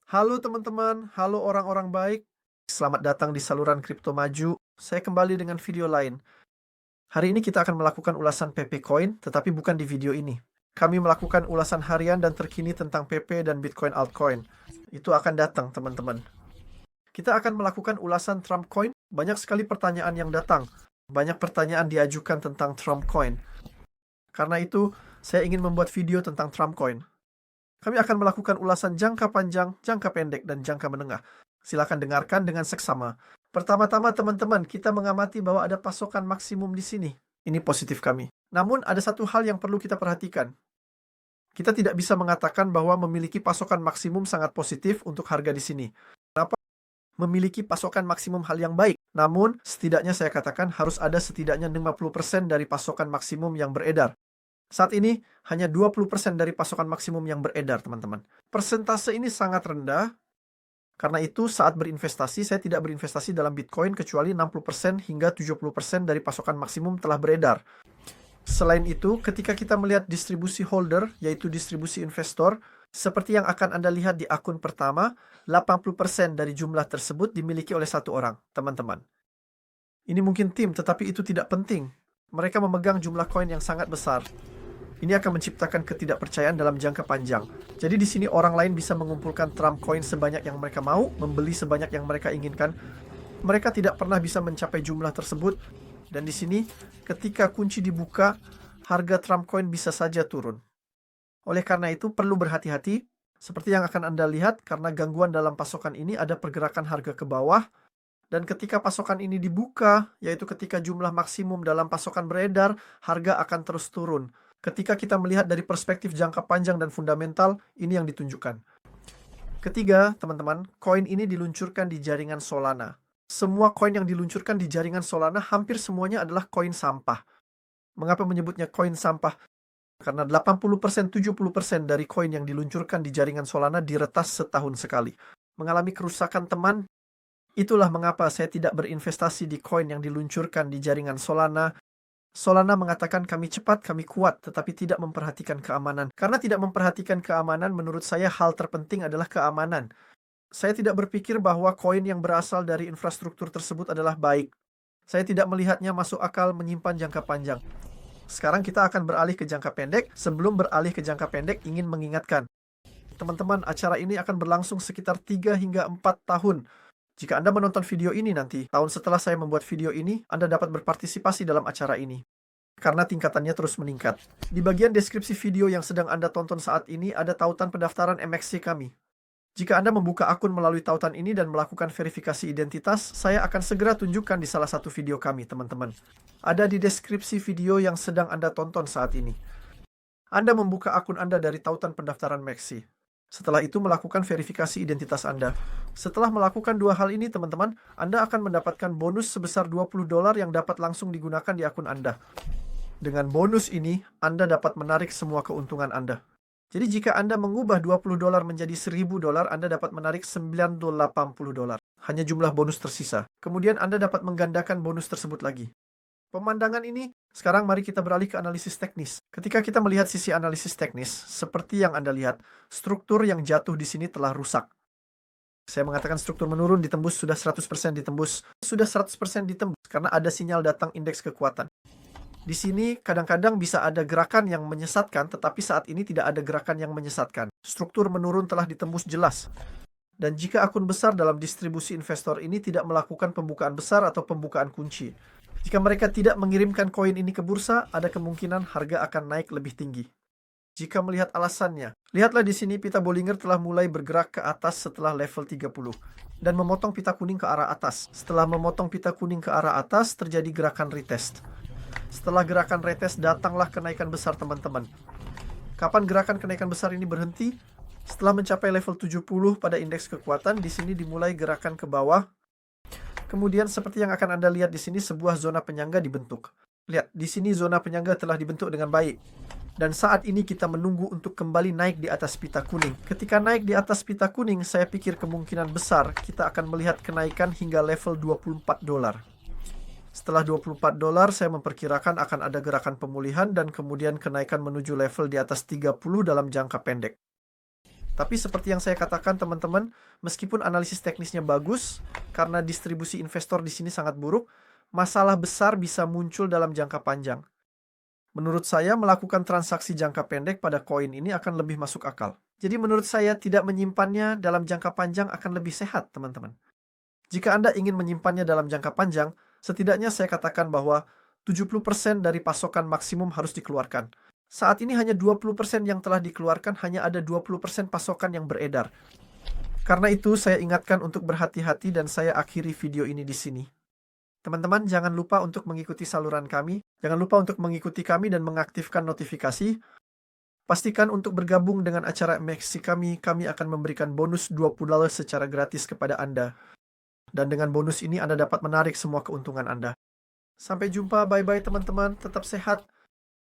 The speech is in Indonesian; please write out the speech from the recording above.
Halo teman-teman, halo orang-orang baik. Selamat datang di saluran Kripto Maju. Saya kembali dengan video lain. Hari ini kita akan melakukan ulasan PP Coin, tetapi bukan di video ini. Kami melakukan ulasan harian dan terkini tentang PP dan Bitcoin altcoin. Itu akan datang, teman-teman. Kita akan melakukan ulasan Trump Coin. Banyak sekali pertanyaan yang datang. Banyak pertanyaan diajukan tentang Trump Coin. Karena itu, saya ingin membuat video tentang Trump Coin. Kami akan melakukan ulasan jangka panjang, jangka pendek, dan jangka menengah. Silakan dengarkan dengan seksama. Pertama-tama teman-teman, kita mengamati bahwa ada pasokan maksimum di sini. Ini positif kami. Namun ada satu hal yang perlu kita perhatikan. Kita tidak bisa mengatakan bahwa memiliki pasokan maksimum sangat positif untuk harga di sini. Kenapa? Memiliki pasokan maksimum hal yang baik. Namun, setidaknya saya katakan harus ada setidaknya 50% dari pasokan maksimum yang beredar. Saat ini, hanya 20% dari pasokan maksimum yang beredar, teman-teman. Persentase ini sangat rendah, karena itu saat berinvestasi, saya tidak berinvestasi dalam Bitcoin kecuali 60% hingga 70% dari pasokan maksimum telah beredar. Selain itu, ketika kita melihat distribusi holder, yaitu distribusi investor, seperti yang akan Anda lihat di akun pertama, 80% dari jumlah tersebut dimiliki oleh satu orang, teman-teman. Ini mungkin tim, tetapi itu tidak penting. Mereka memegang jumlah koin yang sangat besar. Ini akan menciptakan ketidakpercayaan dalam jangka panjang. Jadi di sini orang lain bisa mengumpulkan Trump Coin sebanyak yang mereka mau, membeli sebanyak yang mereka inginkan. Mereka tidak pernah bisa mencapai jumlah tersebut. Dan di sini, ketika kunci dibuka, harga Trump Coin bisa saja turun. Oleh karena itu, perlu berhati-hati. Seperti yang akan Anda lihat, karena gangguan dalam pasokan ini ada pergerakan harga ke bawah. Dan ketika pasokan ini dibuka, yaitu ketika jumlah maksimum dalam pasokan beredar, harga akan terus turun. Ketika kita melihat dari perspektif jangka panjang dan fundamental, ini yang ditunjukkan. Ketiga, teman-teman, koin ini diluncurkan di jaringan Solana. Semua koin yang diluncurkan di jaringan Solana hampir semuanya adalah koin sampah. Mengapa menyebutnya koin sampah? Karena 80%, 70% dari koin yang diluncurkan di jaringan Solana diretas setahun sekali. Mengalami kerusakan teman, itulah mengapa saya tidak berinvestasi di koin yang diluncurkan di jaringan Solana. Solana mengatakan kami cepat, kami kuat, tetapi tidak memperhatikan keamanan. Karena tidak memperhatikan keamanan, menurut saya hal terpenting adalah keamanan. Saya tidak berpikir bahwa koin yang berasal dari infrastruktur tersebut adalah baik. Saya tidak melihatnya masuk akal menyimpan jangka panjang. Sekarang kita akan beralih ke jangka pendek. Sebelum beralih ke jangka pendek, ingin mengingatkan. Teman-teman, acara ini akan berlangsung sekitar 3 hingga 4 tahun. Jika Anda menonton video ini nanti, tahun setelah saya membuat video ini, Anda dapat berpartisipasi dalam acara ini. Karena tingkatannya terus meningkat. Di bagian deskripsi video yang sedang Anda tonton saat ini, ada tautan pendaftaran MXC kami. Jika Anda membuka akun melalui tautan ini dan melakukan verifikasi identitas, saya akan segera tunjukkan di salah satu video kami, teman-teman. Ada di deskripsi video yang sedang Anda tonton saat ini. Anda membuka akun Anda dari tautan pendaftaran MXC. Setelah itu melakukan verifikasi identitas Anda. Setelah melakukan dua hal ini, teman-teman, Anda akan mendapatkan bonus sebesar $20 yang dapat langsung digunakan di akun Anda. Dengan bonus ini, Anda dapat menarik semua keuntungan Anda. Jadi jika Anda mengubah $20 menjadi $1.000, Anda dapat menarik $980. Hanya jumlah bonus tersisa. Kemudian Anda dapat menggandakan bonus tersebut lagi. Pemandangan ini, sekarang mari kita beralih ke analisis teknis. Ketika kita melihat sisi analisis teknis, seperti yang Anda lihat, struktur yang jatuh di sini telah rusak. Saya mengatakan struktur menurun ditembus, sudah 100% ditembus. Sudah 100% ditembus, karena ada sinyal datang indeks kekuatan. Di sini kadang-kadang bisa ada gerakan yang menyesatkan, tetapi saat ini tidak ada gerakan yang menyesatkan. Struktur menurun telah ditembus jelas. Dan jika akun besar dalam distribusi investor ini tidak melakukan pembukaan besar atau pembukaan kunci, jika mereka tidak mengirimkan koin ini ke bursa, ada kemungkinan harga akan naik lebih tinggi. Jika melihat alasannya, lihatlah di sini pita Bollinger telah mulai bergerak ke atas setelah level 30 dan memotong pita kuning ke arah atas. Setelah memotong pita kuning ke arah atas, terjadi gerakan retest. Setelah gerakan retest, datanglah kenaikan besar, teman-teman. Kapan gerakan kenaikan besar ini berhenti? Setelah mencapai level 70 pada indeks kekuatan, di sini dimulai gerakan ke bawah. Kemudian seperti yang akan Anda lihat di sini, sebuah zona penyangga dibentuk. Lihat, di sini zona penyangga telah dibentuk dengan baik. Dan saat ini kita menunggu untuk kembali naik di atas pita kuning. Ketika naik di atas pita kuning, saya pikir kemungkinan besar kita akan melihat kenaikan hingga level $24. Setelah $24, saya memperkirakan akan ada gerakan pemulihan dan kemudian kenaikan menuju level di atas 30 dalam jangka pendek. Tapi seperti yang saya katakan teman-teman, meskipun analisis teknisnya bagus, karena distribusi investor di sini sangat buruk, masalah besar bisa muncul dalam jangka panjang. Menurut saya, melakukan transaksi jangka pendek pada koin ini akan lebih masuk akal. Jadi menurut saya, tidak menyimpannya dalam jangka panjang akan lebih sehat, teman-teman. Jika Anda ingin menyimpannya dalam jangka panjang, setidaknya saya katakan bahwa 70% dari pasokan maksimum harus dikeluarkan. Saat ini hanya 20% yang telah dikeluarkan, hanya ada 20% pasokan yang beredar. Karena itu, saya ingatkan untuk berhati-hati dan saya akhiri video ini di sini. Teman-teman, jangan lupa untuk mengikuti saluran kami. Jangan lupa untuk mengikuti kami dan mengaktifkan notifikasi. Pastikan untuk bergabung dengan acara MXC kami akan memberikan bonus $20 secara gratis kepada Anda. Dan dengan bonus ini Anda dapat menarik semua keuntungan Anda. Sampai jumpa, bye-bye teman-teman, tetap sehat.